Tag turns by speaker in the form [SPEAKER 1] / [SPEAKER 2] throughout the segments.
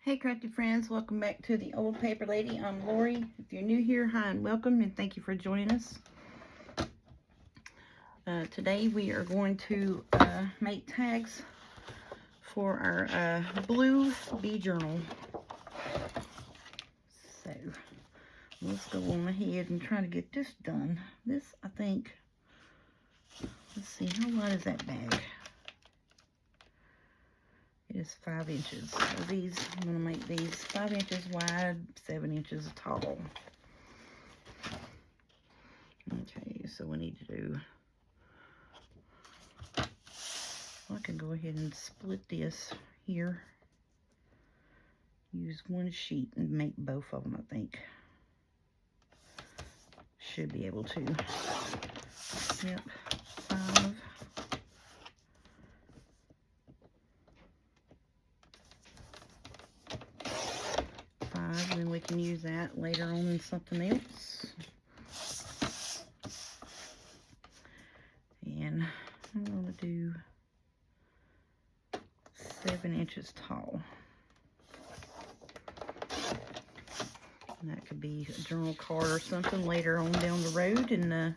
[SPEAKER 1] Hey crafty friends, welcome back to the Old Paper Lady. I'm Lori. If you're new here, hi and welcome, and thank you for joining us. Today we are going to make tags for our blue bee journal. So let's go on ahead and try to get this done. This, I think, let's see, how wide is that bag? It is 5 inches. So these, I'm going to make these 5 inches wide, 7 inches tall. Okay, so we need to do, I can go ahead and split this here. Use one sheet and make both of them, I think. Should be able to. Yep, 5. Then we can use that later on in something else. And I'm going to do 7 inches tall. And that could be a journal card or something later on down the road in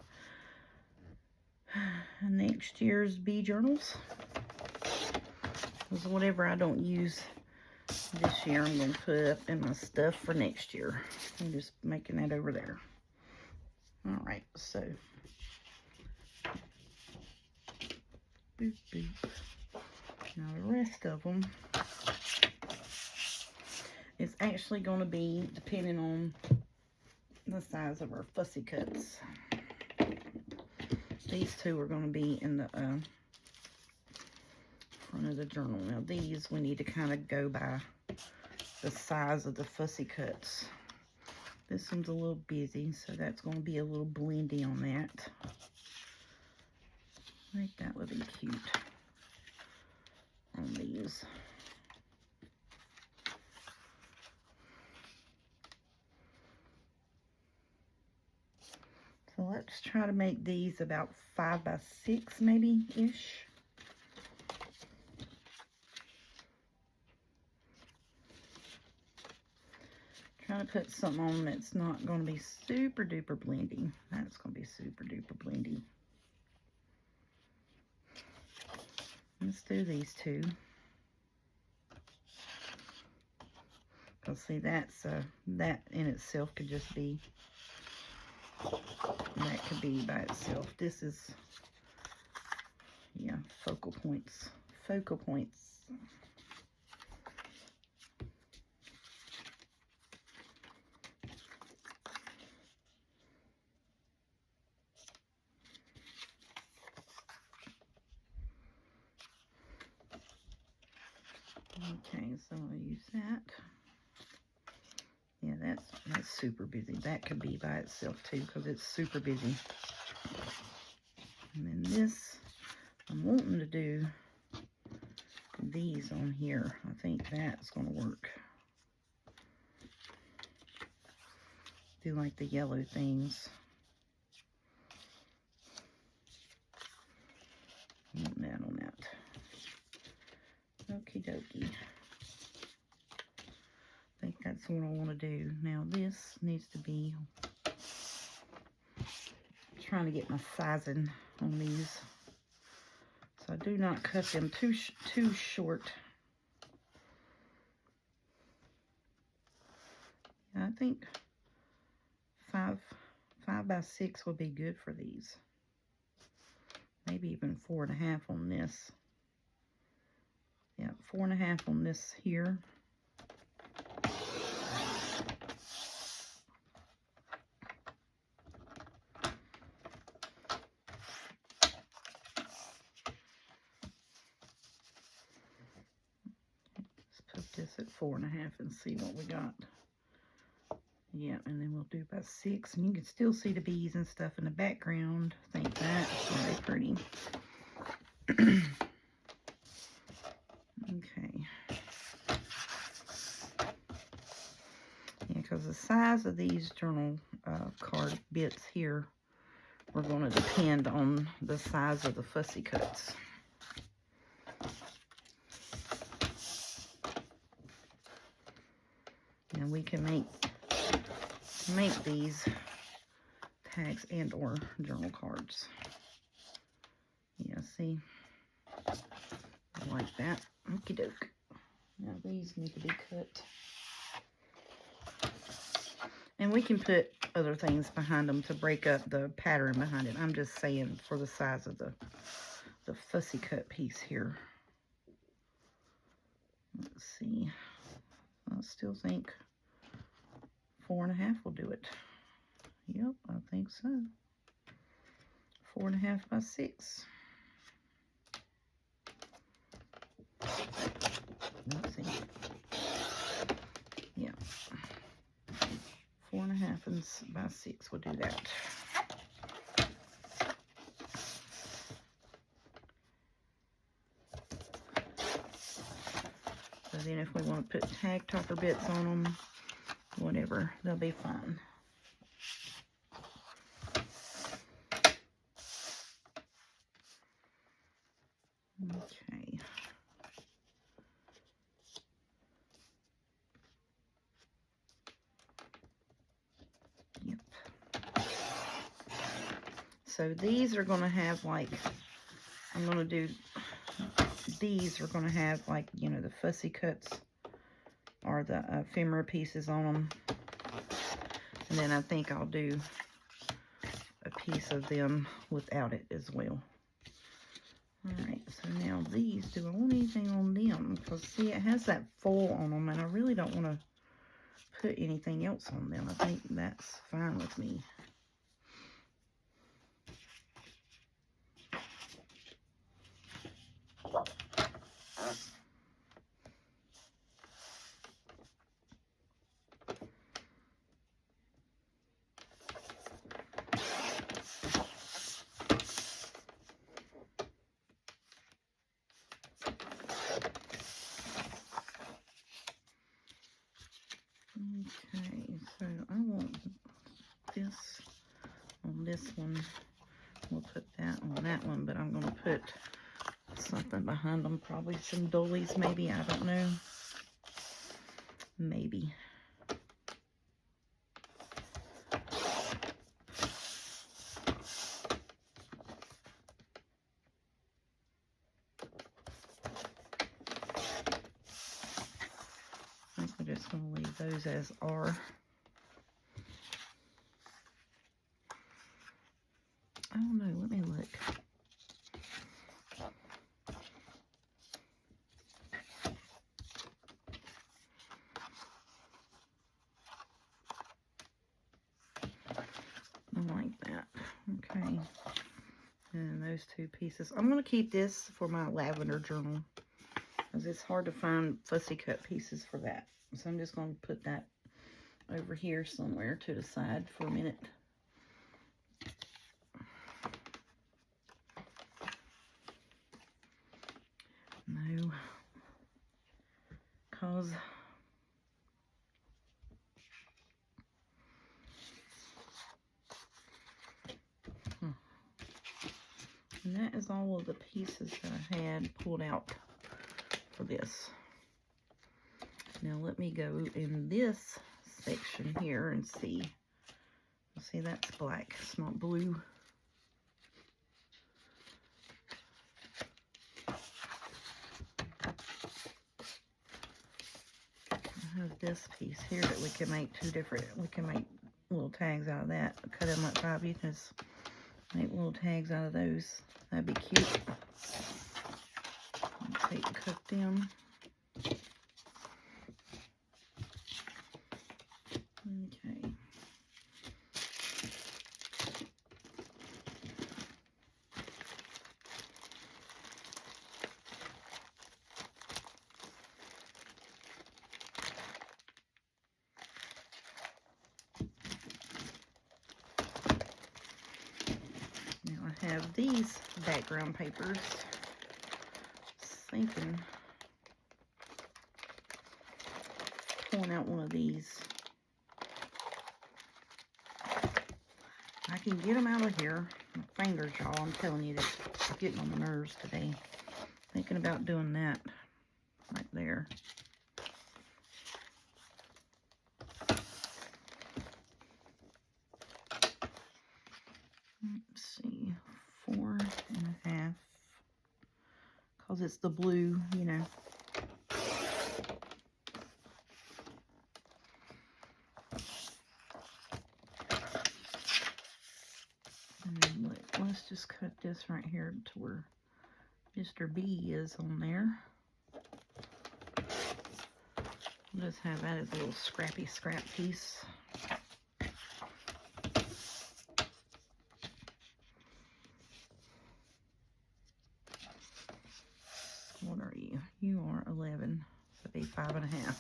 [SPEAKER 1] next year's bee journals. Because whatever I don't use this year, I'm going to put up in my stuff for next year. I'm just making that over there. Alright, so boop, boop. Now the rest of them, it's actually going to be depending on the size of our fussy cuts. These two are going to be in the front of the journal. Now these we need to kind of go by the size of the fussy cuts. This one's a little busy, so that's going to be a little blendy on that. I think that would be cute on these. So let's try to make these about 5 by 6 maybe-ish. Trying to put something on that's not going to be super duper blendy. That's going to be super duper blendy. Let's do these two. Because see, that's that in itself could just be, that could be by itself. This is, yeah, focal points. Focal points. Okay, so I'll use that. Yeah, that's super busy. That could be by itself too, because it's super busy. And then this, I'm wanting to do these on here. I think that's going to work. Do like the yellow things. Want that on that. Okie dokie. I think that's what I want to do. Now this needs to be, trying to get my sizing on these. So I do not cut them too short. I think 5 by 6 would be good for these. Maybe even 4.5 on this. Yeah, 4.5 on this here. Let's put this at 4.5 and see what we got. Yeah, and then we'll do about 6. And you can still see the bees and stuff in the background. I think that's very pretty. Okay. Yeah, because the size of these journal card bits here are going to depend on the size of the fussy cuts. And we can make these tags and or journal cards. Yeah, see? I like that. Okie doke. Now these need to be cut. And we can put other things behind them to break up the pattern behind it. I'm just saying for the size of the fussy cut piece here. Let's see. I still think 4.5 will do it. Yep, I think so. 4.5 by 6. Let's see. Yeah. 4.5 by 6 will do that. So then if we want to put tag topper bits on them, whatever, they'll be fine. Okay. Yep. So these are going to have like, I'm going to do, these are going to have like, you know, the fussy cuts or the ephemera pieces on them. And then I think I'll do a piece of them without it as well. Alright, so now these, do I want anything on them? Because see, it has that foil on them, and I really don't want to put anything else on them. I think that's fine with me. Okay, so I want this on this one. We'll put that on that one, but I'm going to put something behind them. Probably some doilies, maybe. I don't know. Maybe. I think we're just going to leave those as are. I don't know. Let me look. I like that. Okay. And those two pieces. I'm going to keep this for my lavender journal, because it's hard to find fussy cut pieces for that. So I'm just going to put that over here somewhere to the side for a minute. No, because and that is all of the pieces that I had pulled out for this. Now let me go in this section here and see. See, that's black. It's not blue. I have this piece here that we can make we can make little tags out of that. Cut them up 5 inches. Make little tags out of those. That'd be cute. Take and cut them. Okay. Now I have these background papers. Thinking pulling out one of these. I can get them out of here. My fingers, y'all, I'm telling you, it's getting on my nerves today. Thinking about doing that right there. because it's the blue, you know. And then let's just cut this right here to where Mr. B is on there. Just have that as a little scrap piece. What are you? You are 11. So it'd be 5.5.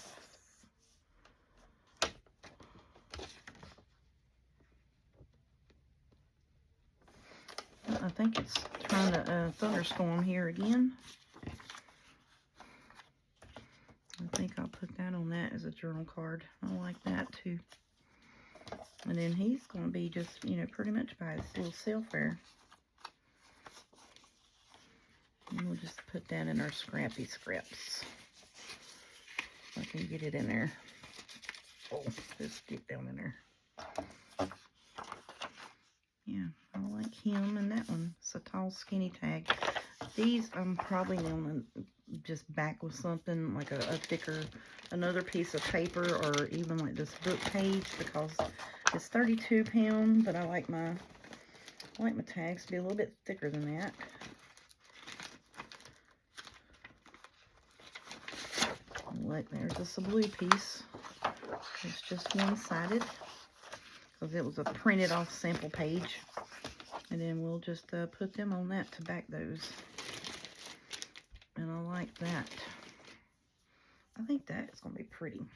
[SPEAKER 1] I think it's trying to thunderstorm here again. I think I'll put that on that as a journal card. I like that too. And then he's going to be just, you know, pretty much by his little self there. And we'll just put that in our scrappy scraps. I can get it in there. Oh, just get down in there. Yeah, I like him and that one. It's a tall, skinny tag. These I'm probably going to just back with something like a thicker, another piece of paper, or even like this book page, because it's 32 pounds, but I like my tags to be a little bit thicker than that. Look, there's just a blue piece. It's just one-sided because it was a printed off sample page. And then we'll just put them on that to back those. And I like that. I think that is going to be pretty.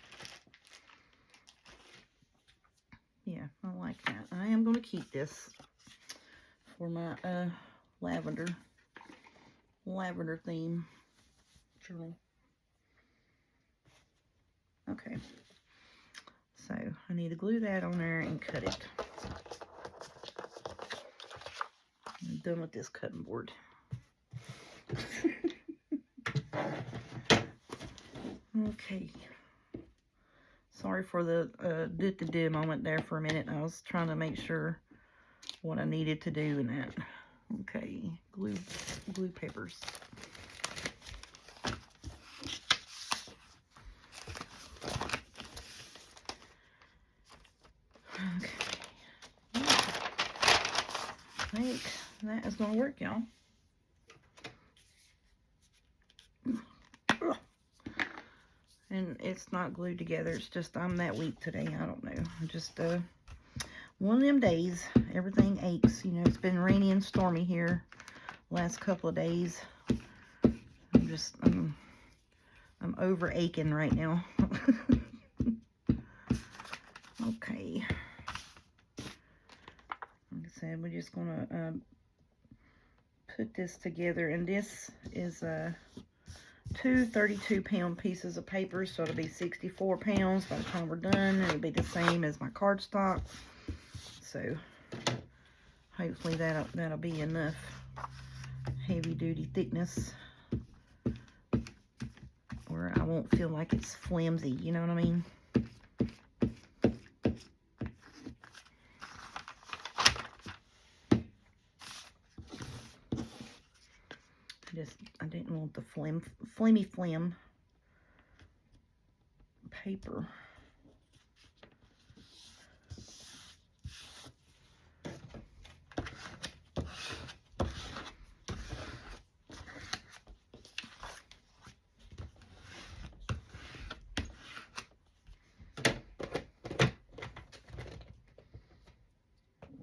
[SPEAKER 1] Yeah, I like that. I am going to keep this for my lavender theme journal. Okay. So I need to glue that on there and cut it. I'm done with this cutting board. Okay. Sorry for the did moment there for a minute. I was trying to make sure what I needed to do in that. Okay, glue papers. Okay. I think that is going to work, y'all. And it's not glued together. It's just I'm that weak today. I don't know. Just one of them days. Everything aches. You know, it's been rainy and stormy here last couple of days. I'm over aching right now. Okay. Like I said, we're just gonna put this together, and this is two 32-pound pieces of paper, so it'll be 64 pounds by the time we're done. It'll be the same as my cardstock, so hopefully that'll be enough heavy-duty thickness where I won't feel like it's flimsy, you know what I mean? I didn't want the flimmy paper.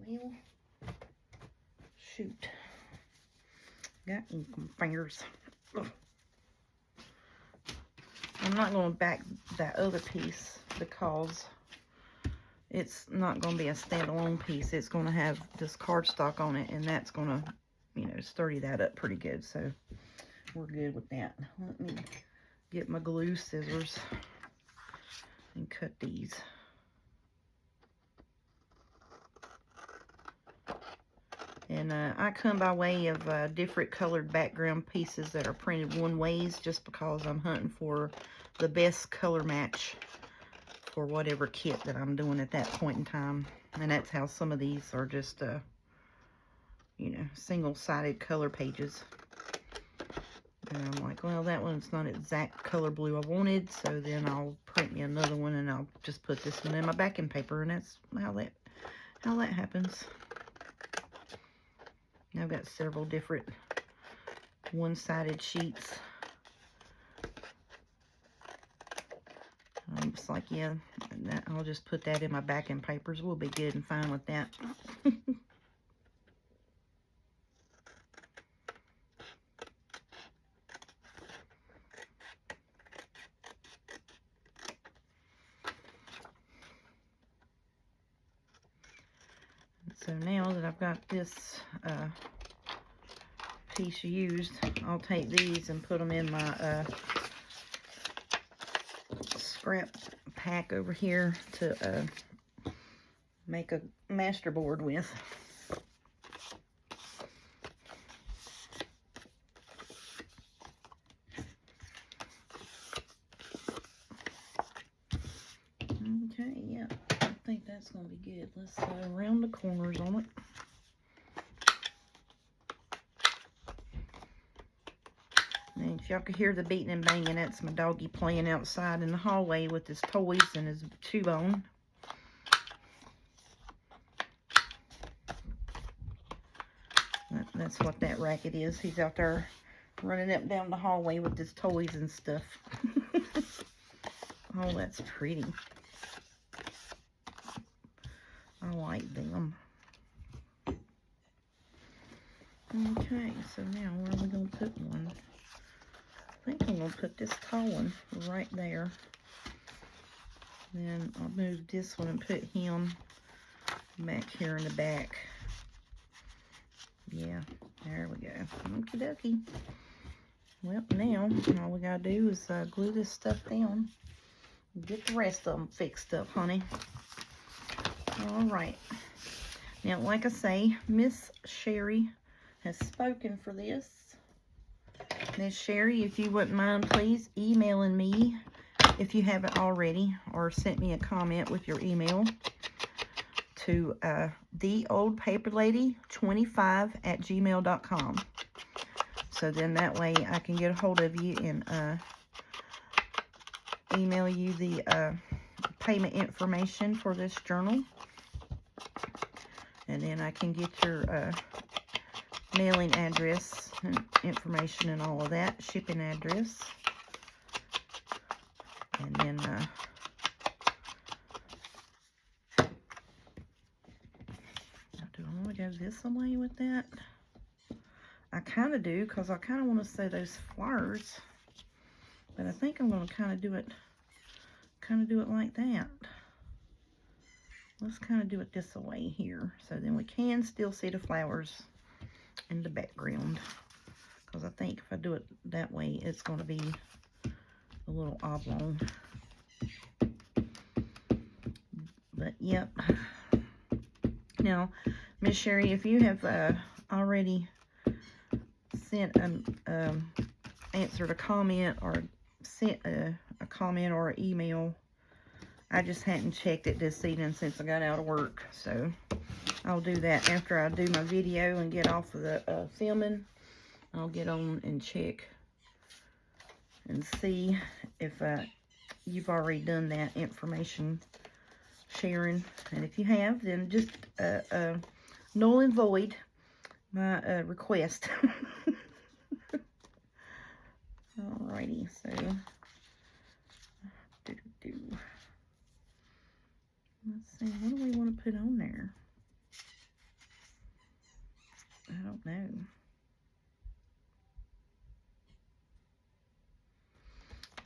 [SPEAKER 1] Well, shoot. Got some fingers. Ugh. I'm not going to back that other piece because it's not going to be a standalone piece. It's going to have this cardstock on it, and that's going to, you know, sturdy that up pretty good. So we're good with that. Let me get my glue scissors and cut these. And I come by way of different colored background pieces that are printed one ways, just because I'm hunting for the best color match for whatever kit that I'm doing at that point in time. And that's how some of these are just, you know, single-sided color pages And I'm like, well, that one's not exact color blue I wanted, so then I'll print me another one and I'll just put this one in my backing paper, and that's how that happens. I've got several different one-sided sheets. It's like, yeah, I'll just put that in my backing papers. We'll be good and fine with that. So now that I've got this piece used, I'll take these and put them in my scrap pack over here to make a master board with. Okay, yeah, I think that's going to be good. Let's round the corners on it. And if y'all could hear the beating and banging, that's my doggy playing outside in the hallway with his toys and his chew bone. That's what that racket is. He's out there running up and down the hallway with his toys and stuff. Oh, that's pretty. I like them. Okay, so now where are we going to put one? I think I'm going to put this tall one right there. Then I'll move this one and put him back here in the back. Yeah, there we go. Okie dokie. Well, now all we gotta do is glue this stuff down. Get the rest of them fixed up, honey. All right. Now, like I say, Miss Sherry has spoken for this. Miss Sherry, if you wouldn't mind, please emailing me if you haven't already, or sent me a comment with your email to theoldpaperlady25@gmail.com. So then that way I can get a hold of you and email you the payment information for this journal. And then I can get your mailing address and information and all of that, shipping address. And then do I want to go this way with that? I kind of do, because I kind of want to sew those flowers. But I think I'm going to kind of do it like that. Let's kind of do it this way here, so then we can still see the flowers in the background. Because I think if I do it that way, it's going to be a little oblong. But yep. Now, Miss Sherry, if you have already sent an answered a comment or sent a comment or an email, I just hadn't checked it this evening since I got out of work. So I'll do that after I do my video and get off of the filming. I'll get on and check and see if you've already done that information sharing. And if you have, then just null and void my request. Alrighty, so let's see, what do we want to put on there? I don't know.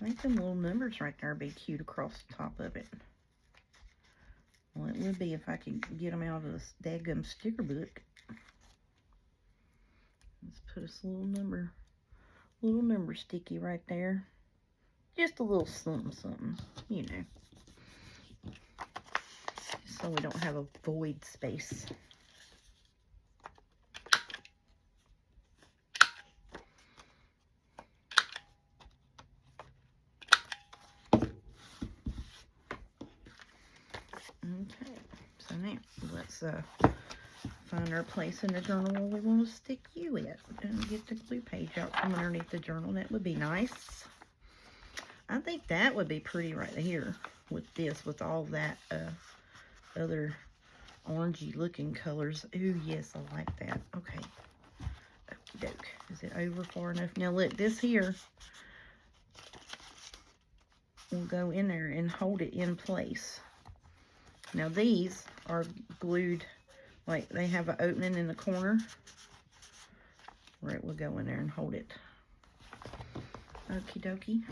[SPEAKER 1] I think them little numbers right there would be cute across the top of it. Well, it would be if I could get them out of this daggum sticker book. Let's put this little number sticky right there. Just a little something, something, you know. So we don't have a void space. Okay, so now let's find our place in the journal where we want to stick you at. And get the glue page out from underneath the journal. That would be nice. I think that would be pretty right here with this, with all that other orangey looking colors. Ooh, yes, I like that. Okay. Okie doke. Is it over far enough? Now look, this here will go in there and hold it in place. Now these are glued, like they have an opening in the corner where it will go in there and hold it. Okie dokie.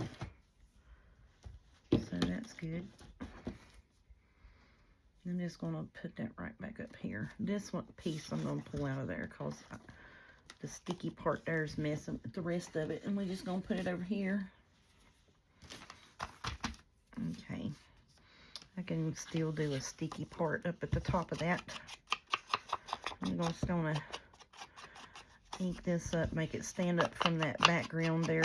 [SPEAKER 1] So that's good. I'm just going to put that right back up here. This one piece I'm going to pull out of there because the sticky part there is messing with the rest of it. And we're just going to put it over here. Okay. I can still do a sticky part up at the top of that. I'm just going to ink this up, make it stand up from that background there.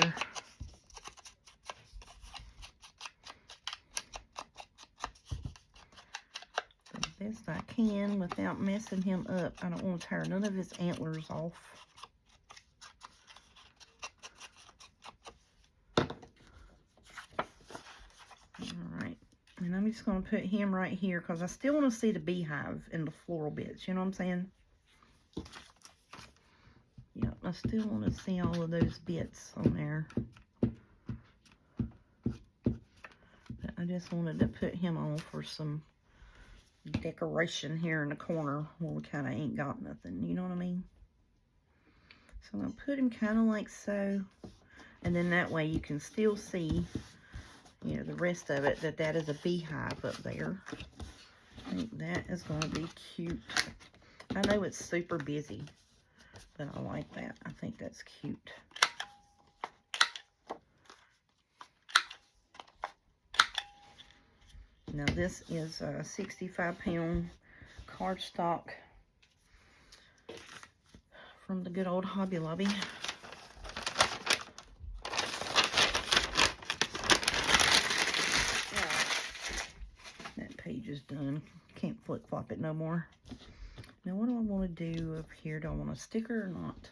[SPEAKER 1] The best I can without messing him up. I don't want to tear none of his antlers off. Alright, and I'm just going to put him right here because I still want to see the beehive and the floral bits, you know what I'm saying? Yeah, I still want to see all of those bits on there. But I just wanted to put him on for some decoration here in the corner where we kind of ain't got nothing, you know what I mean? So I'm going to put him kind of like so, and then that way you can still see, you know, the rest of it, that is a beehive up there. I think that is going to be cute. I know it's super busy, but I like that. I think that's cute. Now this is a 65-pound cardstock from the good old Hobby Lobby. That page is done. Can't flip flop it no more. Now what do I want to do up here? Do I want a sticker or not?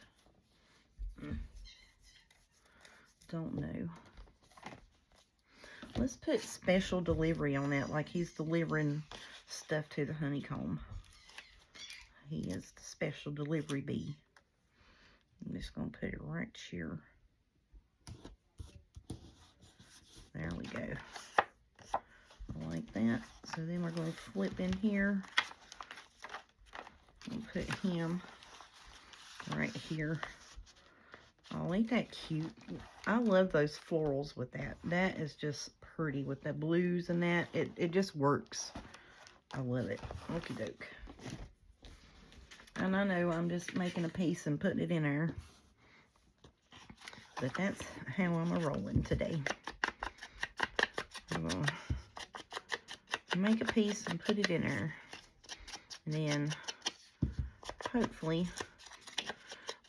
[SPEAKER 1] Don't know. Let's put special delivery on that, like he's delivering stuff to the honeycomb. He is the special delivery bee. I'm just going to put it right here. There we go. I like that. So then we're going to flip in here and put him right here. Oh, ain't that cute? I love those florals with that. That is just pretty with the blues and that. It just works. I love it. Okie doke. And I know I'm just making a piece and putting it in there. But that's how I'm a-rolling today. I'm going to make a piece and put it in there. And then hopefully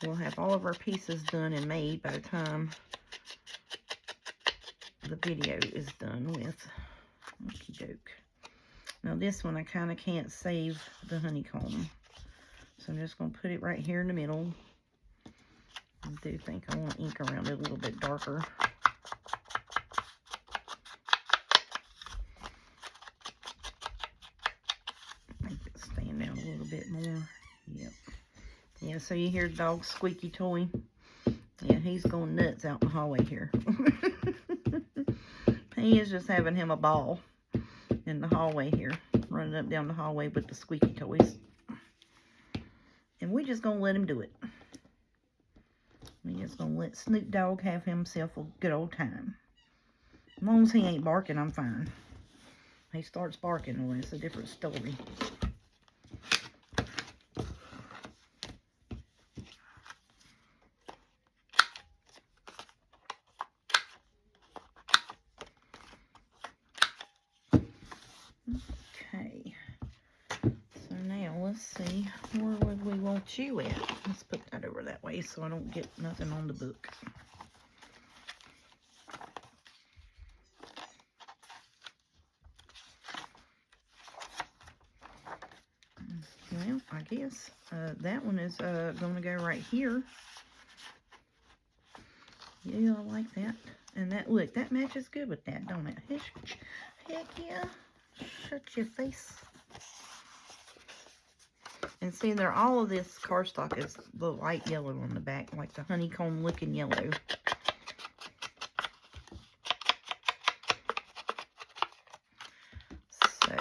[SPEAKER 1] we'll have all of our pieces done and made by the time the video is done with. Okie doke. Now this one I kind of can't save the honeycomb. So I'm just going to put it right here in the middle. I do think I want to ink around it a little bit darker. Make it stand out a little bit more. Yep. Yeah, so you hear the dog's squeaky toy. Yeah, he's going nuts out in the hallway here. He is just having him a ball in the hallway here. Running up down the hallway with the squeaky toys. And we're just going to let him do it. We're just going to let Snoop Dogg have himself a good old time. As long as he ain't barking, I'm fine. He starts barking, well, it's a different story. Okay. So now let's see, where would we want you at? Let's put that over that way so I don't get nothing on the book. Well, I guess that one is going to go right here. Yeah, I like that. And that, look, that matches good with that, don't it? Heck yeah. Shut your face. And see, all of this cardstock is the light yellow on the back, like the honeycomb looking yellow. So,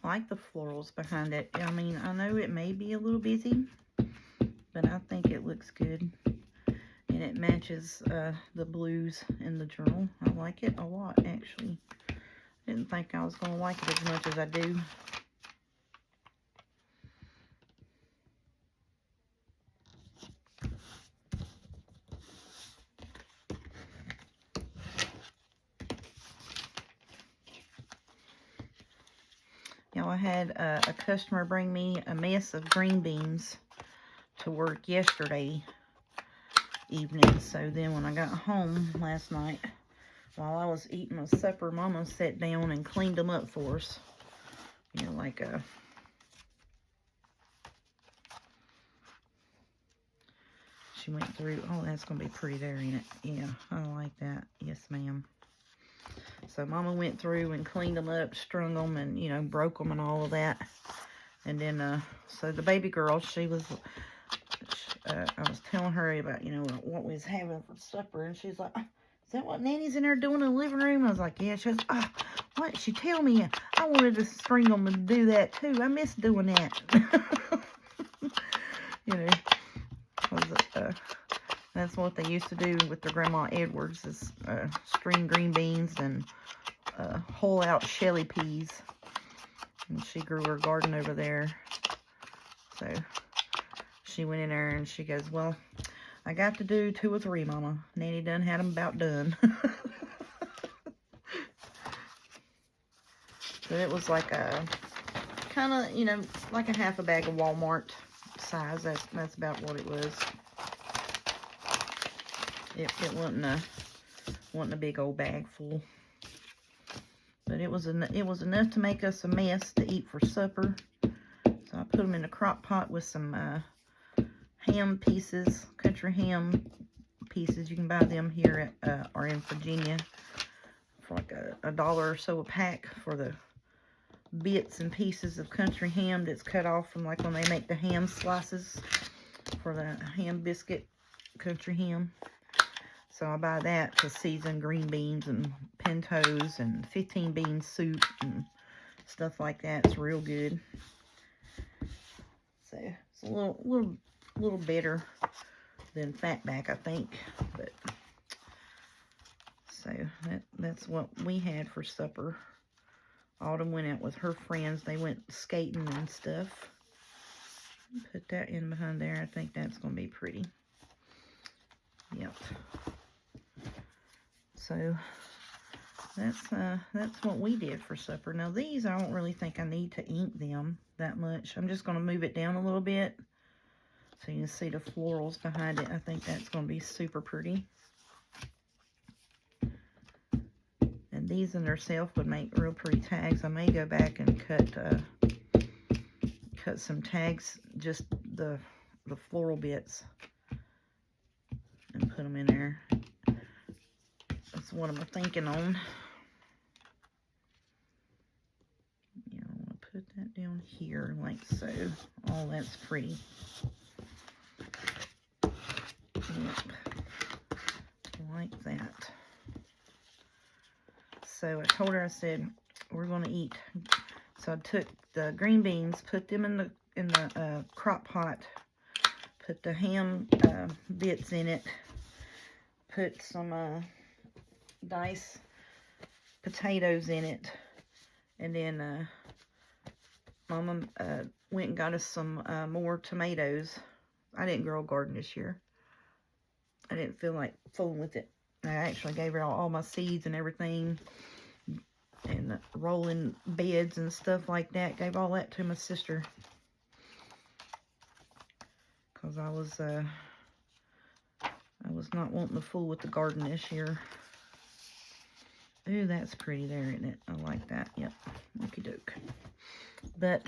[SPEAKER 1] I like the florals behind it. I mean, I know it may be a little busy, but I think it looks good. And it matches the blues in the journal. I like it a lot, actually. Didn't think I was going to like it as much as I do. Now, I had a customer bring me a mess of green beans to work yesterday evening. So then when I got home last night, while I was eating my supper, Mama sat down and cleaned them up for us. You know, like she went through. Oh, that's going to be pretty there, ain't it? Yeah, I like that. Yes, ma'am. So Mama went through and cleaned them up, strung them, and, you know, broke them and all of that. And then, so the baby girl, she was, I was telling her about, you know, what we was having for supper. And she's like, is that what Nanny's in there doing in the living room? I was like, yeah. She goes, why didn't she tell me? I wanted to string them and do that too. I miss doing that. You know, 'cause, that's what they used to do with their Grandma Edwards, is string green beans and hull out Shelly peas. And she grew her garden over there. So she went in there and she goes, well, I got to do 2 or 3, Mama. Nanny done had them about done. So it was like a, kind of, you know, like a half a bag of Walmart size. That's about what it was. It wasn't a big old bag full. But it was enough to make us a mess to eat for supper. So I put them in a crock pot with some ham pieces, country ham pieces. You can buy them here at, or in Virginia for like $1 or so a pack for the bits and pieces of country ham that's cut off from, like, when they make the ham slices for the ham biscuit country ham. So I buy that to season green beans and pintos and 15 bean soup and stuff like that. It's real good. So it's a little better than Fatback, I think. But so that's what we had for supper. Autumn went out with her friends. They went skating and stuff. Put that in behind there. I think that's going to be pretty. Yep. So that's what we did for supper. Now these, I don't really think I need to ink them that much. I'm just going to move it down a little bit so you can see the florals behind it. I think that's going to be super pretty. And these in themselves would make real pretty tags. I may go back and cut some tags, just the floral bits, and put them in there. That's what I'm thinking on. Yeah, I want to put that down here like so. Oh, that's pretty. Yep. Like that. So I told her, I said, we're going to eat. So I took the green beans, put them in the crock pot, put the ham bits in it, put some diced potatoes in it, and then Mama went and got us some more tomatoes. I didn't grow a garden this year. I didn't feel like fooling with it. I actually gave her all my seeds and everything, and rolling beds and stuff like that. Gave all that to my sister, because I was not wanting to fool with the garden this year. Ooh, that's pretty there, isn't it? I like that. Yep. Okie doke. But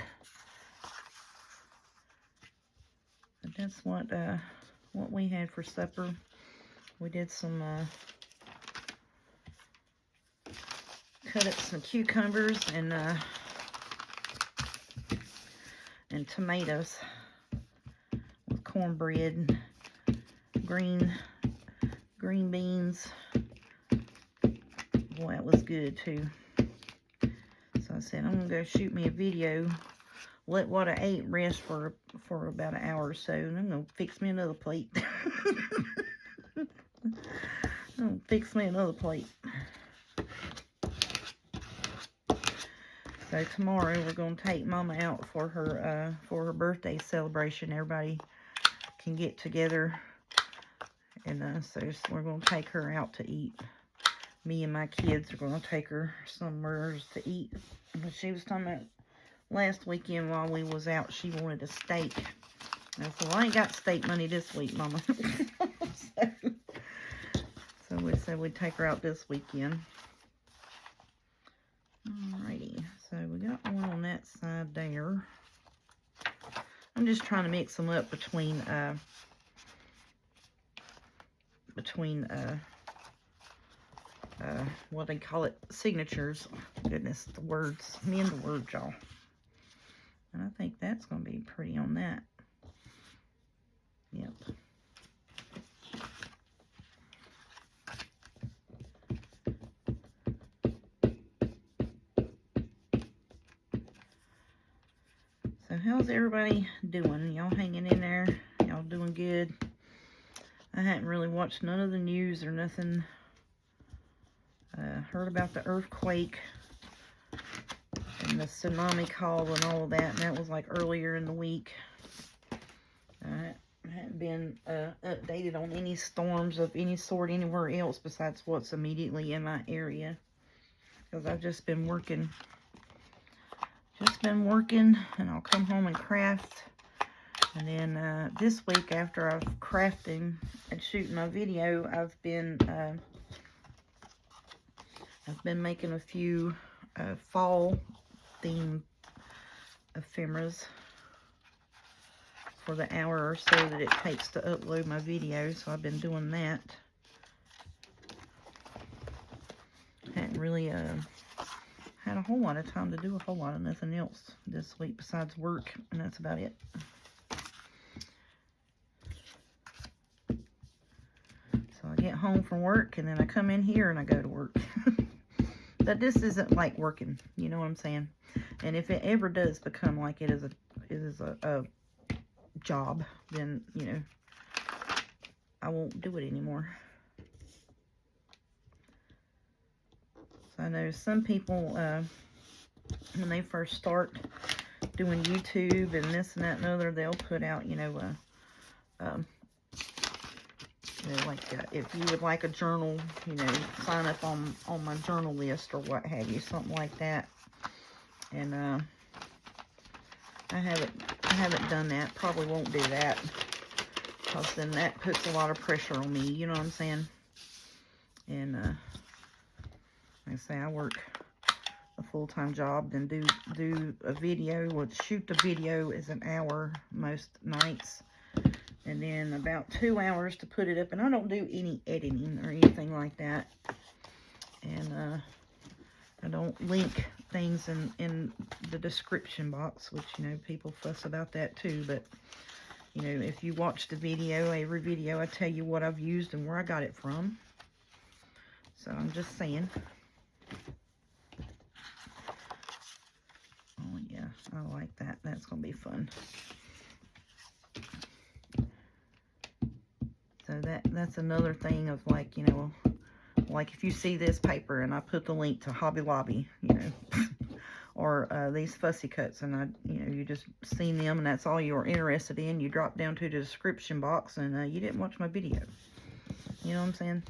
[SPEAKER 1] that's what we had for supper. We did some cut up some cucumbers and tomatoes with cornbread, green beans. Boy, that was good too. So I said, I'm gonna go shoot me a video, let what I ate rest for about an hour or so, and I'm gonna fix me another plate. So tomorrow we're gonna take Mama out for her birthday celebration. Everybody can get together, and so we're gonna take her out to eat. Me and my kids are gonna take her somewhere to eat. But she was talking about last weekend while we was out, she wanted a steak. I said, well, I ain't got steak money this week, Mama. so we said we'd take her out this weekend. Alrighty, so we got one on that side there. I'm just trying to mix them up between what they call it, signatures. Goodness, the words, me and the words, y'all. And I think that's going to be pretty on that. Yep. So how's everybody doing? Y'all hanging in there? Y'all doing good? I hadn't really watched none of the news or nothing. Heard about the earthquake and the tsunami call and all of that, and that was like earlier in the week. I hadn't been updated on any storms of any sort anywhere else besides what's immediately in my area, because I've just been working. And I'll come home and craft. And then this week, after I've crafting and shooting my video, I've been making a few fall theme ephemeras for the hour or so that it takes to upload my video. So I've been doing that. Hadn't really had a whole lot of time to do a whole lot of nothing else this week besides work, and that's about it. So I get home from work, and then I come in here and I go to work. But this isn't like working, you know what I'm saying? And if it ever does become like it is a job, then, you know, I won't do it anymore. So I know some people, when they first start doing YouTube and this and that and other, they'll put out, like if you would like a journal, sign up on my journal list or what have you, something like that. And I haven't done that. Probably won't do that, because then that puts a lot of pressure on me. You know what I'm saying? And like I say, I work a full-time job, then do a video. Well, shoot the video is an hour most nights, and then about 2 hours to put it up. And I don't do any editing or anything like that. And I don't link things in the description box, which, people fuss about that too. But, if you watch the video, every video, I tell you what I've used and where I got it from. So I'm just saying. Oh, yeah, I like that. That's going to be fun. So that's another thing of, like, like if you see this paper and I put the link to Hobby Lobby, or these Fussy Cuts, and you just seen them and that's all you're interested in, you drop down to the description box and you didn't watch my video. You know what I'm saying?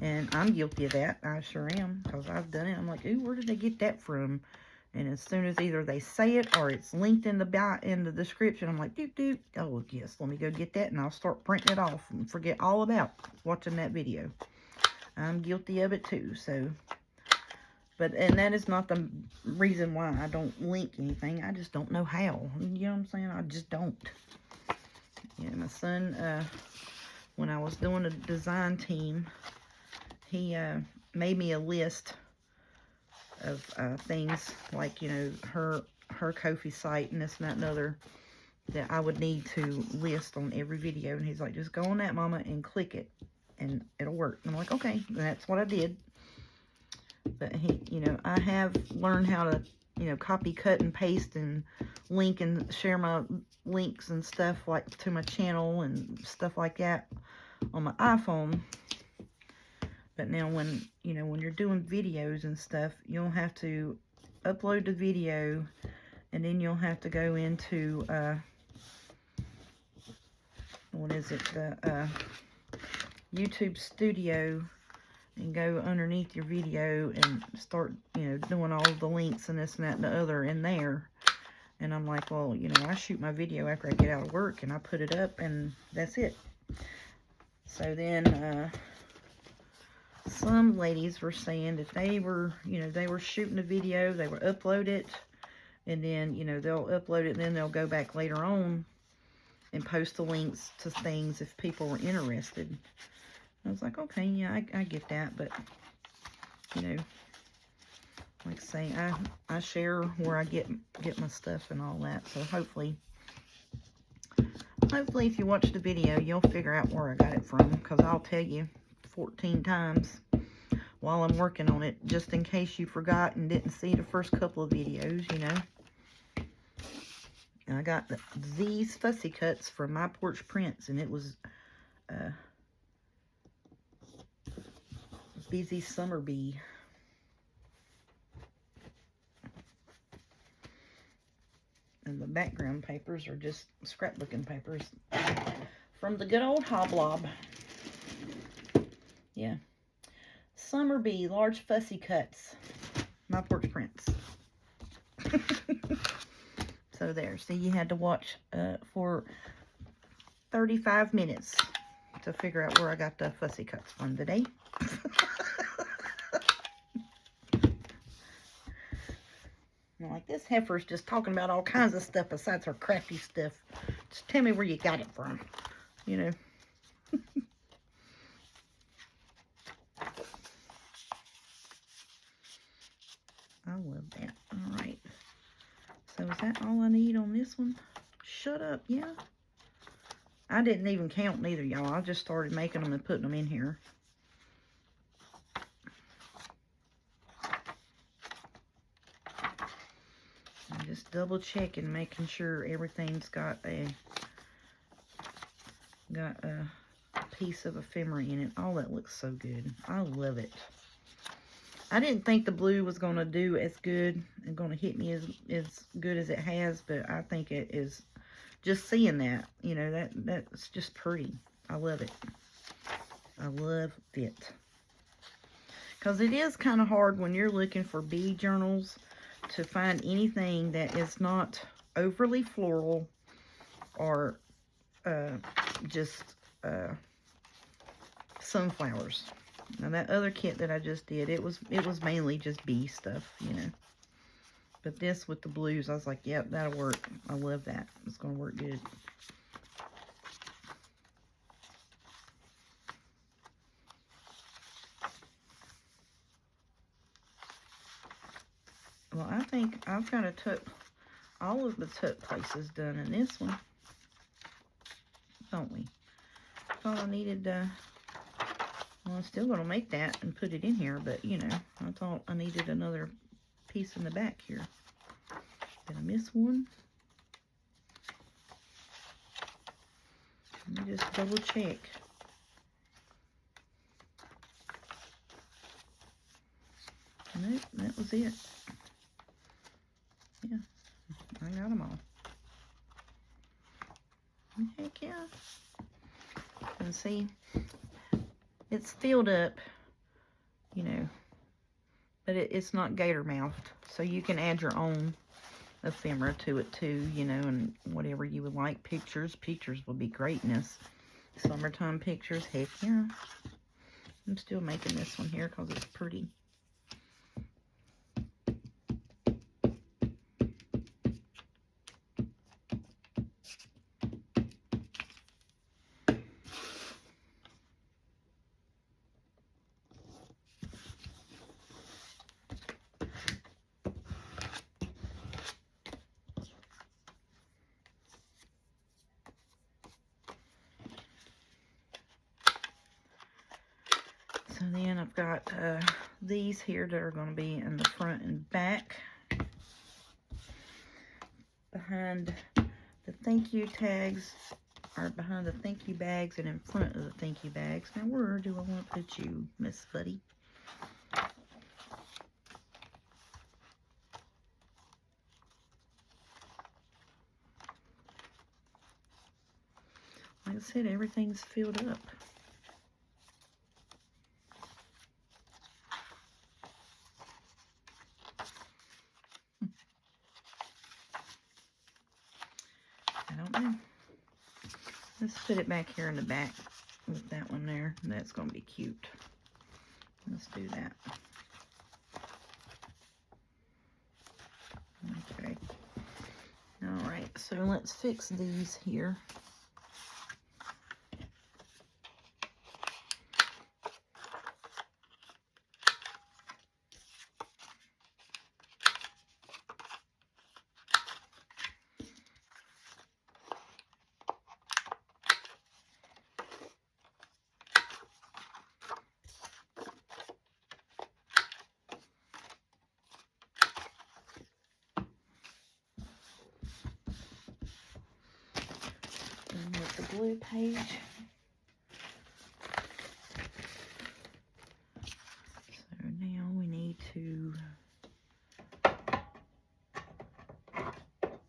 [SPEAKER 1] And I'm guilty of that. I sure am, because I've done it. I'm like, ooh, where did they get that from? And as soon as either they say it or it's linked in the description, I'm like, doop, doop. Oh, yes, let me go get that, and I'll start printing it off and forget all about watching that video. I'm guilty of it too, so. And that is not the reason why I don't link anything. I just don't know how. You know what I'm saying? I just don't. Yeah, my son, when I was doing a design team, he made me a list of things like, you know, her Ko-fi site and this and that and other that I would need to list on every video. And he's like, just go on that, Mama, and click it, and it'll work. And I'm like, okay. And that's what I did. But he, you know, I have learned how to, you know, copy, cut, and paste, and link and share my links and stuff like to my channel and stuff like that on my iPhone. But now when, you know, when you're doing videos and stuff, you'll have to upload the video, and then you'll have to go into, what is it, the YouTube Studio, and go underneath your video and start, you know, doing all the links and this and that and the other in there. And I'm like, well, you know, I shoot my video after I get out of work, and I put it up, and that's it. So then, some ladies were saying that they were, you know, they were shooting a video, they would upload it, and then, you know, they'll upload it, and then they'll go back later on and post the links to things if people were interested. I was like, okay, yeah, I get that, but, you know, like I say, I share where I get my stuff and all that, so hopefully if you watch the video, you'll figure out where I got it from, because I'll tell you 14 times while I'm working on it, just in case you forgot and didn't see the first couple of videos, you know. And I got these fussy cuts from My Porch Prints, and it was Busy Summer Bee. And the background papers are just scrapbooking papers from the good old Hoblob. Yeah. Summer Bee, large fussy cuts. My Porch Prints. So there. See, you had to watch for 35 minutes to figure out where I got the fussy cuts from today. Like, this heifer's just talking about all kinds of stuff besides her crafty stuff. Just tell me where you got it from, you know. I love that. All right. So is that all I need on this one? Shut up, yeah. I didn't even count neither, y'all. I just started making them and putting them in here. I'm just double checking, making sure everything's got a piece of ephemera in it. Oh, that looks so good. I love it. I didn't think the blue was going to do as good and going to hit me as good as it has, but I think it is, just seeing that, you know, that's just pretty. I love it. I love it. Because it is kind of hard when you're looking for bee journals to find anything that is not overly floral or just sunflowers. Now that other kit that I just did, it was mainly just bee stuff, you know. But this with the blues, I was like, yep, that'll work. I love that. It's going to work good. Well, I think I've got to tuck all of the tuck places done in this one, don't we? I thought I needed, well, I'm still going to make that and put it in here, but, you know, I thought I needed another piece in the back here. Did I miss one? Let me just double check. Nope, that was it. Yeah, I got them all. Heck yeah. And see, it's filled up, you know, but it's not gator mouthed. So you can add your own ephemera to it too, you know, and whatever you would like. Pictures will be great in this. Summertime pictures, heck yeah. I'm still making this one here because it's pretty. So then I've got these here that are going to be in the front and back. Behind the thank you tags, or behind the thank you bags and in front of the thank you bags. Now where do I want to put you, Miss Buddy? Like I said, everything's filled up. I don't know. Let's put it back here in the back with that one there. That's going to be cute. Let's do that. Okay. All right, so let's fix these here. And with the blue page. So now we need to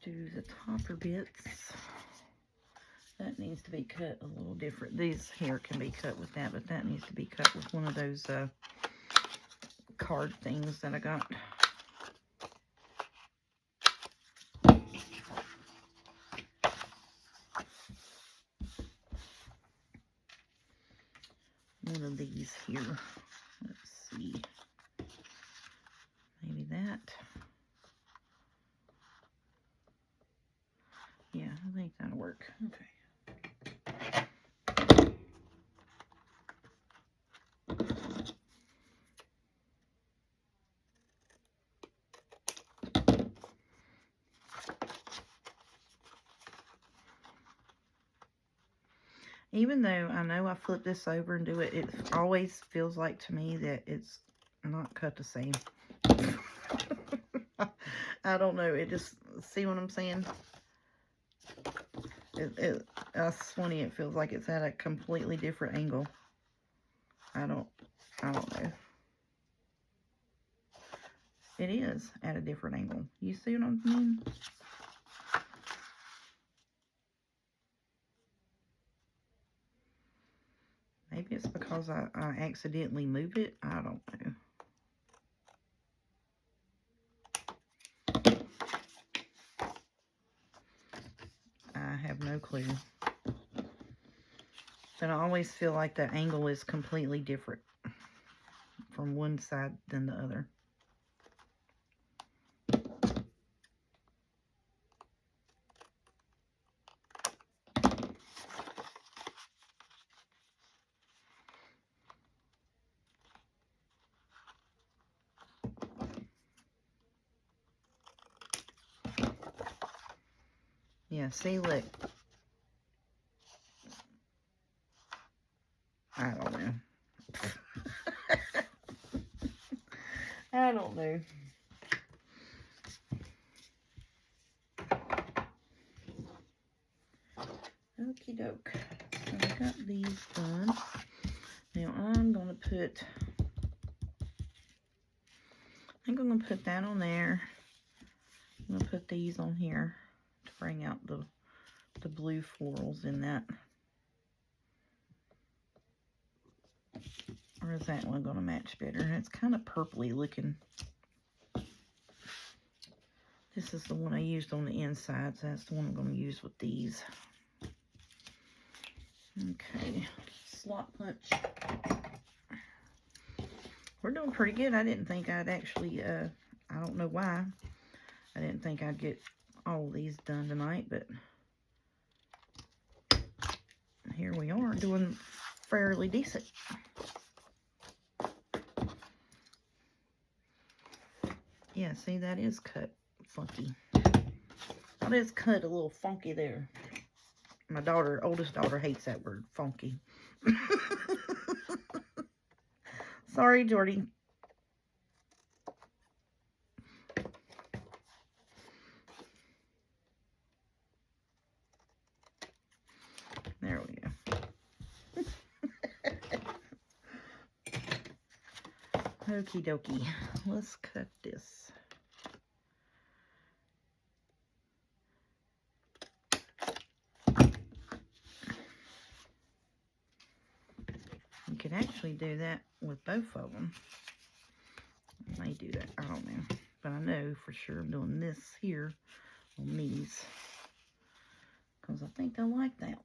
[SPEAKER 1] do the topper bits. That needs to be cut a little different. These here can be cut with that, but that needs to be cut with one of those card things that I got. One of these here. Let's see. Maybe that. Yeah, I think that'll work. Okay. Even though I know I flip this over and do it, it always feels like to me that it's not cut the same. I don't know. It just, see what I'm saying? That's funny. It feels like it's at a completely different angle. I don't know. It is at a different angle. You see what I mean? Maybe it's because I accidentally moved it. I don't know. I have no clue. But I always feel like the angle is completely different from one side than the other. Yeah, see, look. I don't know. I don't know. Okie doke. So I got these done. Now I'm going to put, I think I'm going to put that on there. I'm going to put these on here to bring out the blue florals in that. Or is that one going to match better? It's kind of purpley looking. This is the one I used on the inside, so that's the one I'm going to use with these. Okay, slot punch. We're doing pretty good. I didn't think I'd actually, I don't know why. I didn't think I'd get all of these done tonight, but here we are doing fairly decent. Yeah, see, that is cut funky. That is cut a little funky there. My daughter, oldest daughter, hates that word, funky. Sorry, Jordy. There we go. Okie dokie. Let's cut this. You could actually do that with both of them. I may do that. I don't know. But I know for sure I'm doing this here on these. Because I think I like that.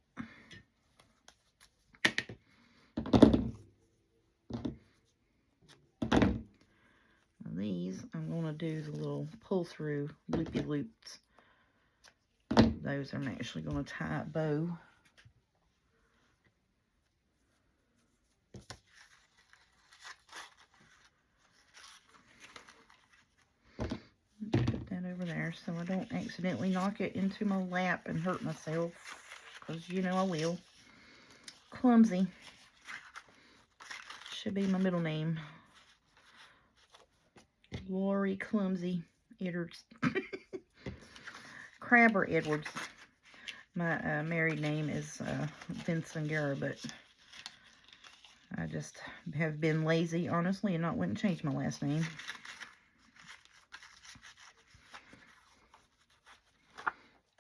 [SPEAKER 1] Now these, I'm going to do the little pull-through loopy loops. Those I'm actually going to tie a bow. Put that over there so I don't accidentally knock it into my lap and hurt myself. Because you know I will. Clumsy. Should be my middle name. Lori Clumsy Edwards. Crabber Edwards. My married name is Vincent Guerra, but I just have been lazy, honestly, and not went and changed my last name.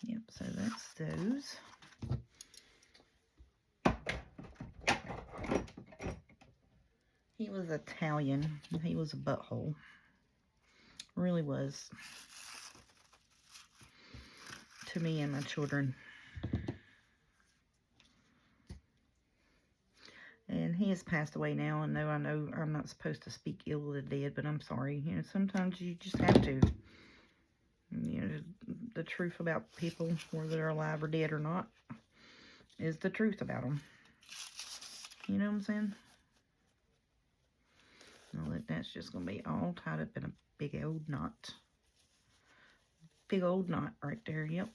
[SPEAKER 1] Yep, so that's those. He was Italian. He was a butthole. Really was. To me and my children. And he has passed away now, and I know I'm not supposed to speak ill of the dead, but I'm sorry. You know, sometimes you just have to. You know, the truth about people, whether they're alive or dead or not, is the truth about them. You know what I'm saying? Well, that's just going to be all tied up in a big old knot. Big old knot right there, yep.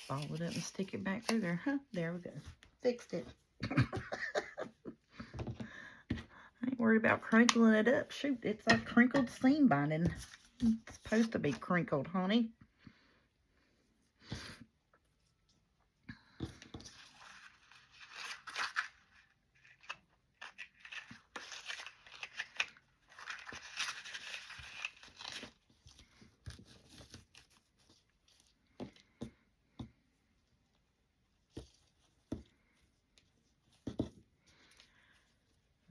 [SPEAKER 1] Follow it up and stick it back through there. Huh, there we go. Fixed it. I ain't worried about crinkling it up. Shoot, it's a crinkled seam binding. It's supposed to be crinkled, honey.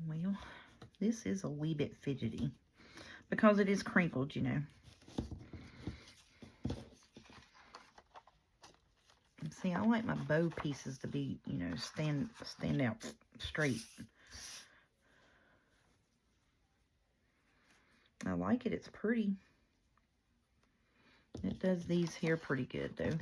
[SPEAKER 1] Well, this is a wee bit fidgety because it is crinkled, you know. See, I like my bow pieces to be, you know, stand out straight. I like it. It's pretty. It does these here pretty good, though.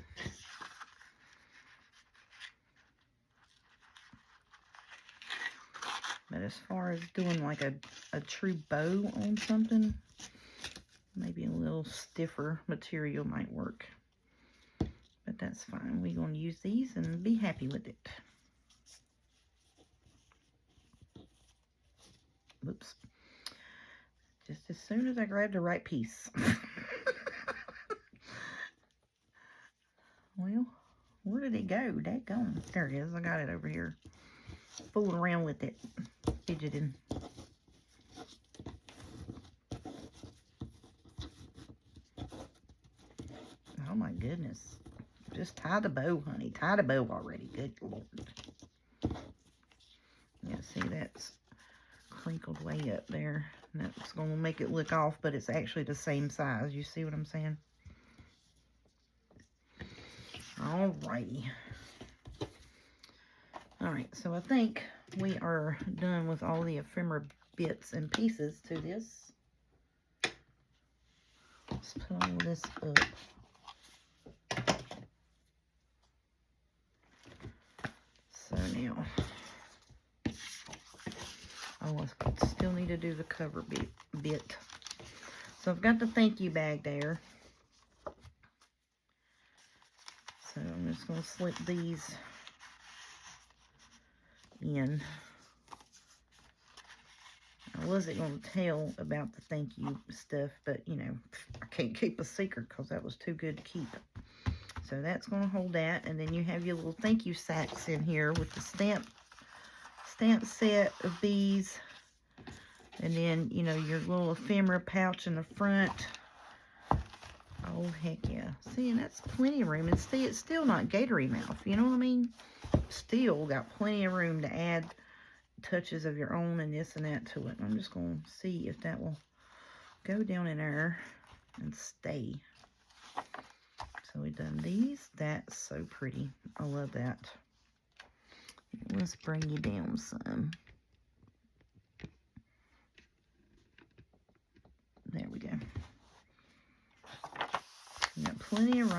[SPEAKER 1] But as far as doing like a true bow on something, maybe a little stiffer material might work. But But that's fine. We're going to use these and be happy with it. Whoops. Just as soon as I grab the right piece. Well, where did it go? Daggone. There it is. I got it over here. Fooling around with it. Fidgeting. Oh my goodness. Just tie the bow, honey. Tie the bow already. Good Lord. Yeah, see, that's crinkled way up there. That's going to make it look off, but it's actually the same size. You see what I'm saying? Alrighty. Alright, so I think we are done with all the ephemera bits and pieces to this. Let's put all this up. So now, oh, I still need to do the cover bit. So I've got the thank you bag there. So I'm just going to slip these in. I wasn't going to tell about the thank you stuff, but, you know, I can't keep a secret because that was too good to keep. So that's going to hold that. And then you have your little thank you sacks in here with the stamp set of these. And then, you know, your little ephemera pouch in the front. Oh, heck yeah. See, and that's plenty of room. And see, it's still not Gatory mouth. You know what I mean? Still got plenty of room to add touches of your own and this and that to it. I'm just going to see if that will go down in there and stay. So we've done these. That's so pretty. I love that. Let's bring you down some. There we go. We got plenty of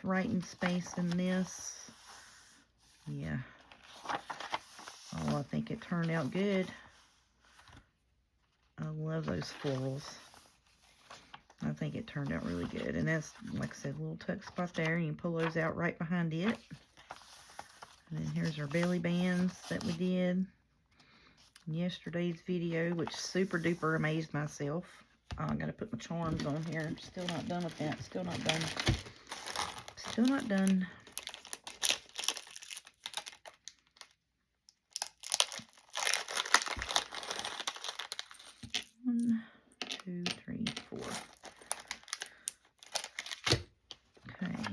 [SPEAKER 1] writing space in this. Yeah. Oh, I think it turned out good. I love those florals. I think it turned out really good. And that's, like I said, a little tuck spot there. You can pull those out right behind it. And then here's our belly bands that we did in yesterday's video, which super duper amazed myself. Oh, I gotta put my charms on here. Still not done with that. Still not done. Still not done. One, two, three, four. Okay.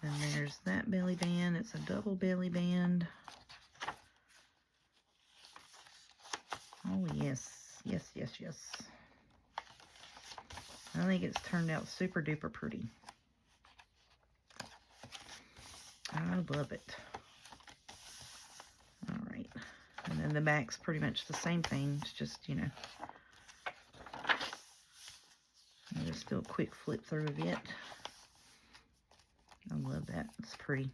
[SPEAKER 1] And there's that belly band. It's a double belly band. Oh, yes. Yes, yes, yes. I think it's turned out super duper pretty. I love it. All right. And then the back's pretty much the same thing. It's just, you know, I'll just do a quick flip through of it. I love that. It's pretty.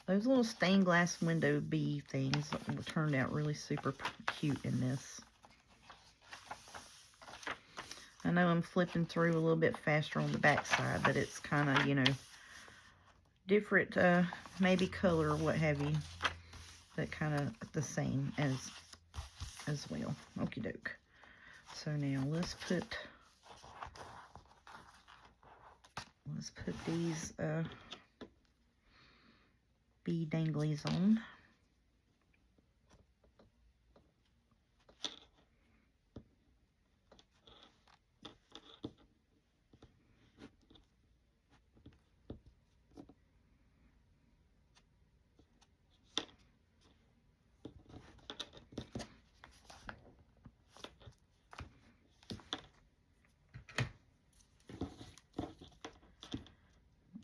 [SPEAKER 1] Those little stained glass window bee things turned out really super cute in this. I know I'm flipping through a little bit faster on the back side, but it's kind of, you know, different, maybe color or what have you, but kind of the same as well. Okie doke. So now let's put these bee danglies on.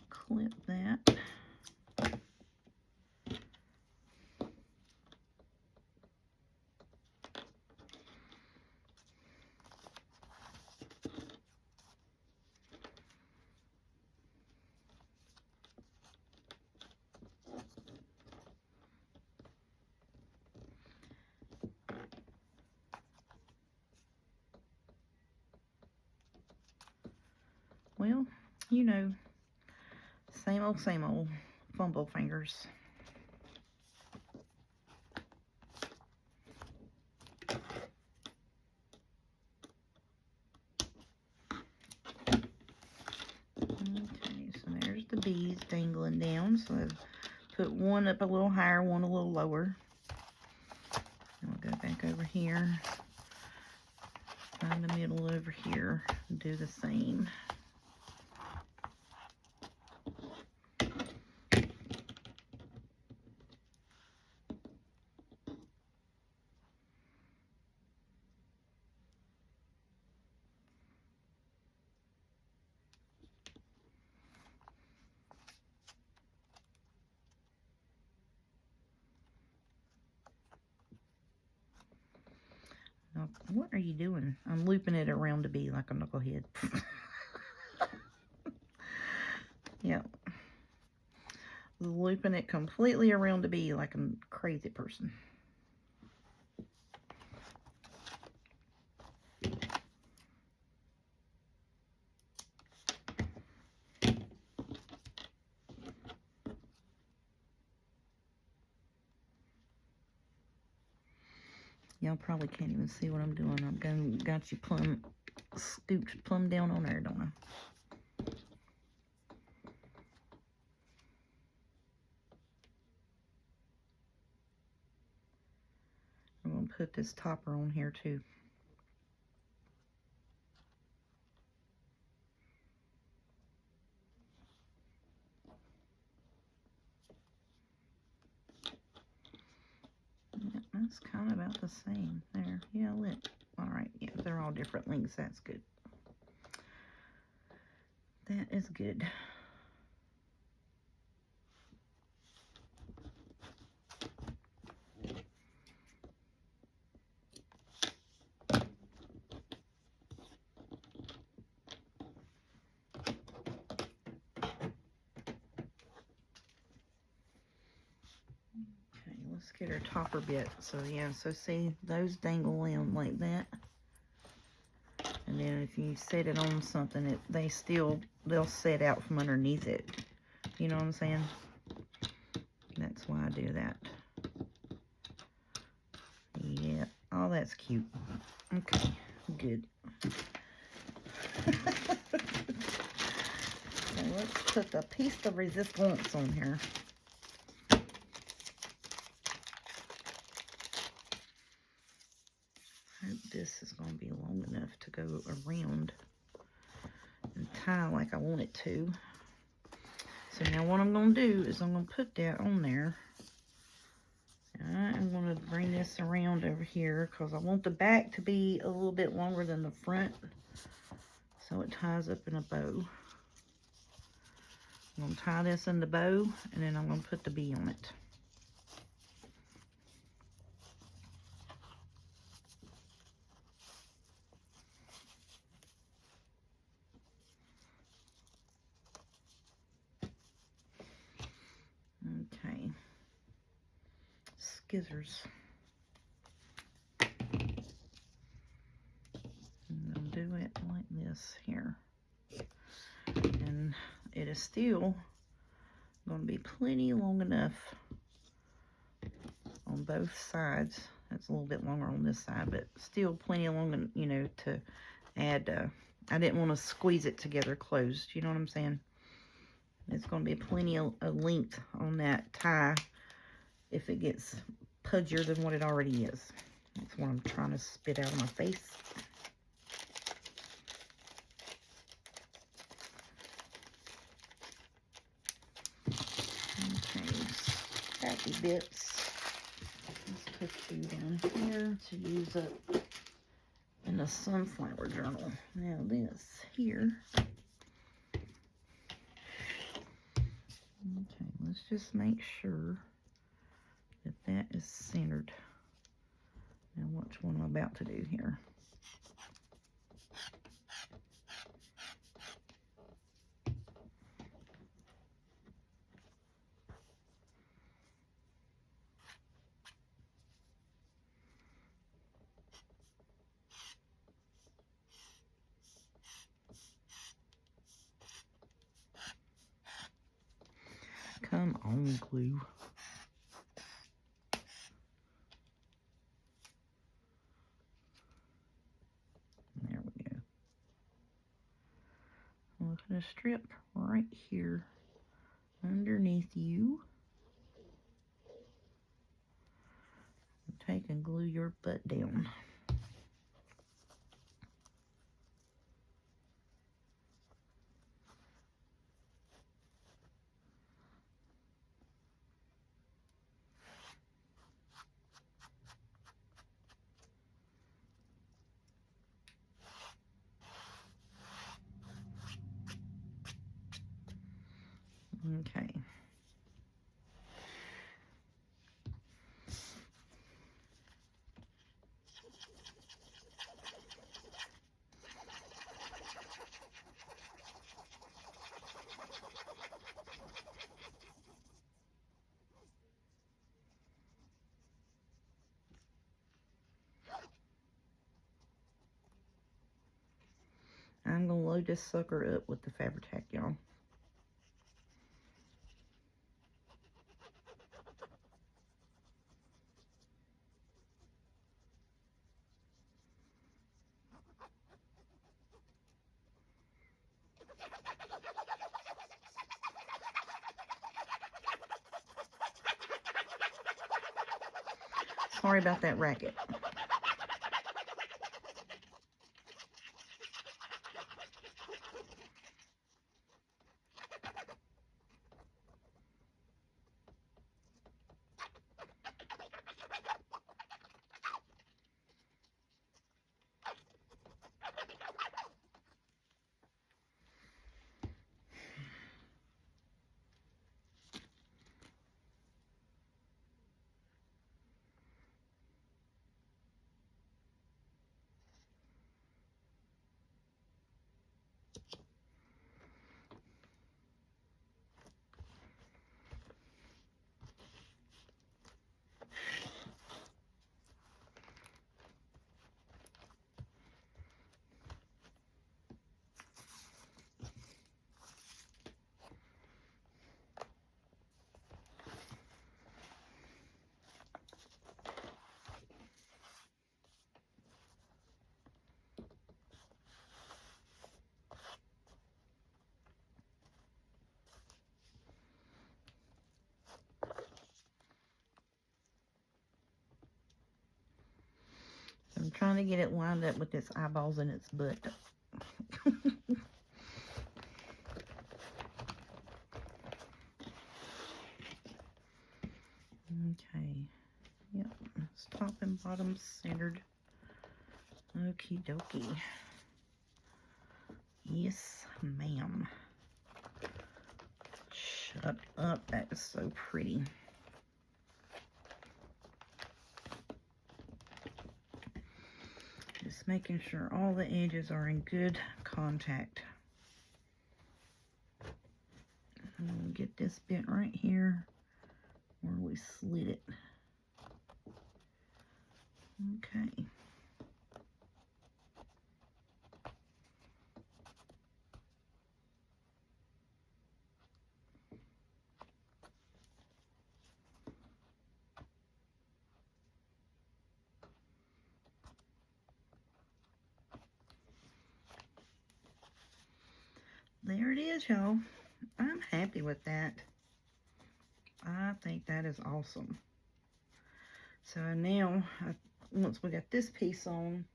[SPEAKER 1] Clip that. Well, you know, same old fumble fingers. Okay, so there's the bees dangling down. So I've put one up a little higher, one a little lower. And we'll go back over here, find the middle over here, and do the same. Now, what are you doing? I'm looping it around to be like a knucklehead. Yep. Looping it completely around to be like a crazy person. Y'all probably can't even see what I'm doing. Got you plumb scooped plumb down on there, don't I? I'm gonna put this topper on here too. Yeah, that's kind of about the same there. Yeah, look. All right, yeah, they're all different lengths. That's good. That is good. Okay, let's get our topper bit. So yeah, so see those dangle in like that. And then if you set it on something, they'll set out from underneath it. You know what I'm saying? That's why I do that. Yeah, oh, that's cute. Okay, good. So let's put the piece de resistance on here. I hope this is going to be long enough to go around and tie like I want it to. So now what I'm going to do is I'm going to put that on there. I'm going to bring this around over here because I want the back to be a little bit longer than the front, so it ties up in a bow. I'm going to tie this in the bow, and then I'm going to put the bee on it. Okay. Scissors. And I'll do it like this here. And it is still going to be plenty long enough on both sides. It's a little bit longer on this side, but still plenty long, you know, to add. I didn't want to squeeze it together closed. You know what I'm saying? It's going to be plenty of length on that tie if it gets pudgier than what it already is. That's what I'm trying to spit out of my face. Okay, scrappy bits. Let's put you down here to use up in the sunflower journal. Now this here. Okay, let's just make sure that that is centered. Now watch what I'm about to do here. room glue. There we go. We'll put a strip right here underneath you. Take and glue your butt down. Okay. I'm going to load this sucker up with the Fabri-Tac, y'all. Sorry about that racket. I'm trying to get it lined up with its eyeballs and its butt. Okay. Yep. It's top and bottom centered. Okie dokie. Yes, ma'am. Shut up. That is so pretty. Just making sure all the edges are in good contact. I'm going to get this bit right here where we slid it. Okay. There it is, y'all. I'm happy with that. I think that is awesome. So now, once we got this piece on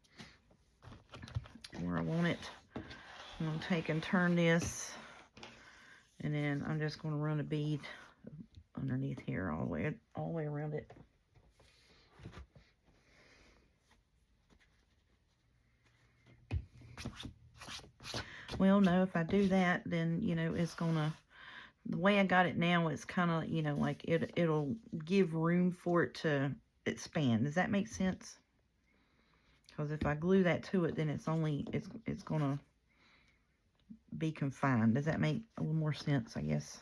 [SPEAKER 1] where I want it, I'm going to take and turn this, and then I'm just going to run a bead underneath here all the way around it. Well, no, if I do that, then, you know, it's going to, the way I got it now, it's kind of, you know, like it'll give room for it to expand. Does that make sense? Because if I glue that to it, then it's going to be confined. Does that make a little more sense, I guess?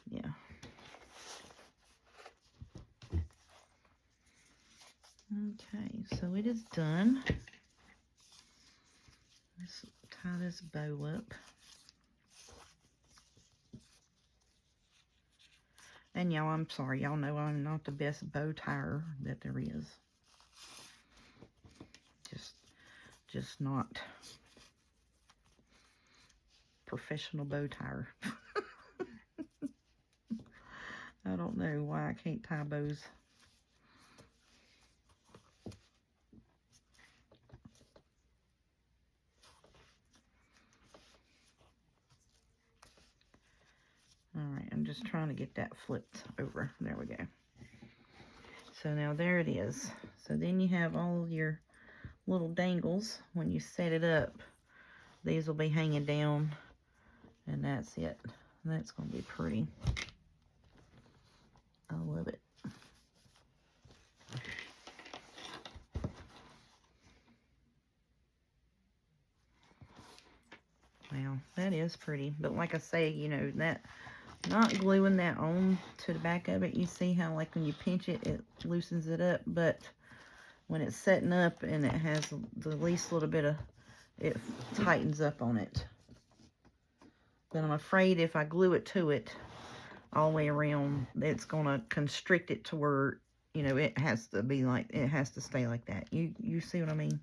[SPEAKER 1] Yeah. Okay, so it is done. Let's tie this bow up. And y'all, I'm sorry. Y'all know I'm not the best bow tire that there is. Just not professional bow tire. I don't know why I can't tie bows. Alright, I'm just trying to get that flipped over. There we go. So now there it is. So then you have all of your little dangles. When you set it up, these will be hanging down, and that's it. That's going to be pretty. I love it. Now, that is pretty. But like I say, you know, that not gluing that on to the back of it, you see how like when you pinch it, it loosens it up. But when it's setting up and it has the least little bit of, it tightens up on it. But I'm afraid if I glue it to it all the way around, it's going to constrict it to where, you know, it has to be like, it has to stay like that. You see what I mean?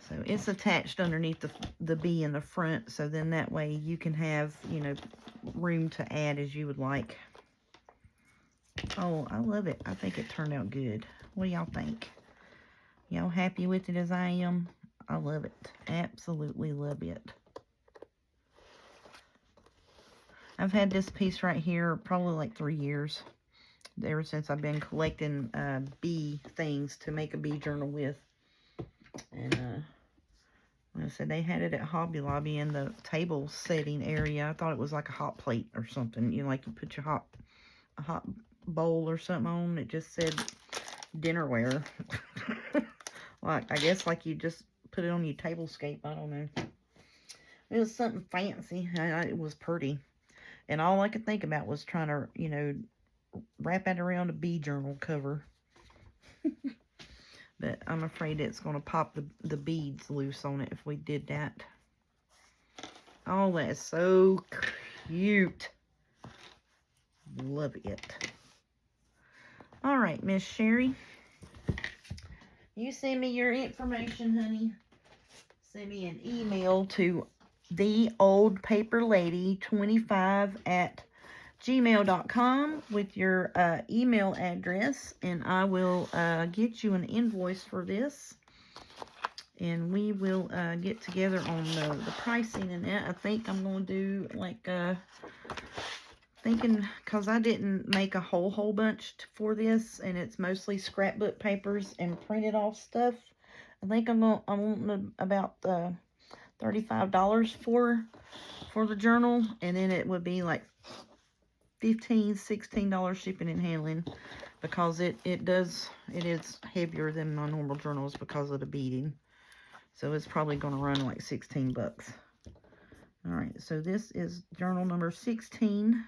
[SPEAKER 1] So it's attached underneath the bee in the front, so then that way you can have, you know, room to add as you would like. Oh, I love it. I think it turned out good. What do y'all think? Y'all happy with it as I am? I love it. Absolutely love it. I've had this piece right here probably like 3 years. Ever since I've been collecting bee things to make a bee journal with. And like I said, they had it at Hobby Lobby in the table setting area. I thought it was like a hot plate or something. You know, like you put your a hot bowl or something on. It just said dinnerware. Like, I guess like you just put it on your tablescape. I don't know. It was something fancy. It was pretty. And all I could think about was trying to, you know, wrap it around a bee journal cover. But I'm afraid it's going to pop the beads loose on it if we did that. Oh, that's so cute. Love it. All right, Miss Sherry. You send me your information, honey. Send me an email to theoldpaperlady25@gmail.com with your email address, and I will get you an invoice for this, and we will get together on the pricing and that. I think I'm going to do like thinking, because I didn't make a whole bunch for this, and it's mostly scrapbook papers and printed off stuff. I think I want about $35 for the journal, and then it would be like $15, $16 shipping and handling, because it is heavier than my normal journals because of the beading. So it's probably going to run like 16 bucks. All right, so this is journal number 16.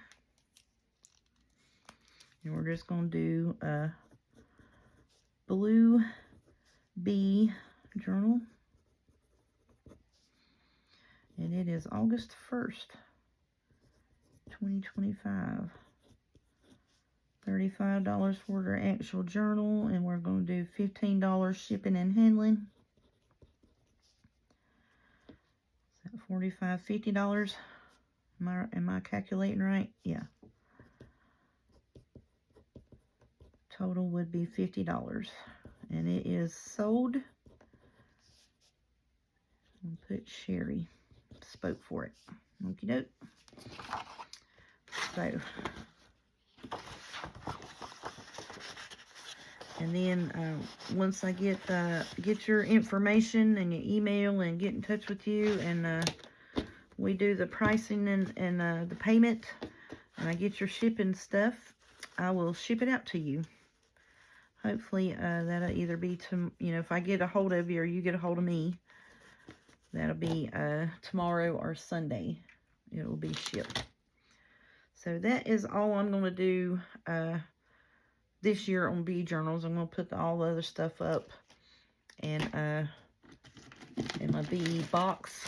[SPEAKER 1] And we're just going to do a blue bee journal. And it is August 1st, 2025. $35 for their actual journal, and we're going to do $15 shipping and handling. Is that $45, $50? Am I calculating right? Yeah. Total would be $50, and it is sold. I'll put Sherry spoke for it. Okie doke. So, and then once I get your information and your email and get in touch with you, and we do the pricing and the payment, and I get your shipping stuff, I will ship it out to you. Hopefully that'll either be if I get a hold of you or you get a hold of me, that'll be tomorrow or Sunday. It will be shipped. So that is all I'm going to do this year on bee journals. I'm going to put all the other stuff up and in my bee box.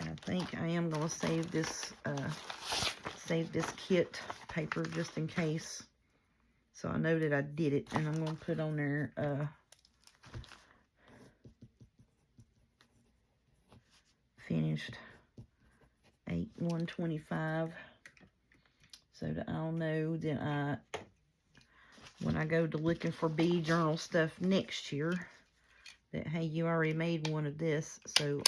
[SPEAKER 1] And I think I am going to save this save this kit paper just in case. So I know that I did it, and I'm going to put on there finished 8/125, so that I'll know that when I go to looking for bee journal stuff next year, that, hey, you already made one of this, so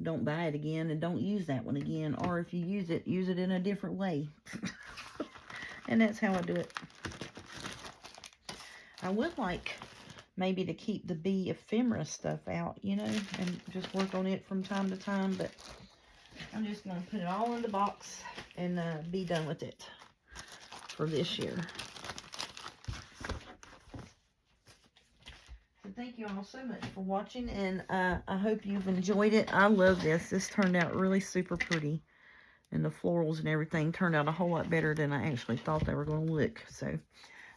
[SPEAKER 1] don't buy it again and don't use that one again. Or if you use it in a different way. And that's how I do it. I would like maybe to keep the bee ephemera stuff out, you know, and just work on it from time to time, but I'm just going to put it all in the box and be done with it for this year. So thank you all so much for watching, and I hope you've enjoyed it. I love this. This turned out really super pretty, and the florals and everything turned out a whole lot better than I actually thought they were going to look. So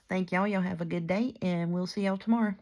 [SPEAKER 1] thank y'all. Y'all have a good day, and we'll see y'all tomorrow.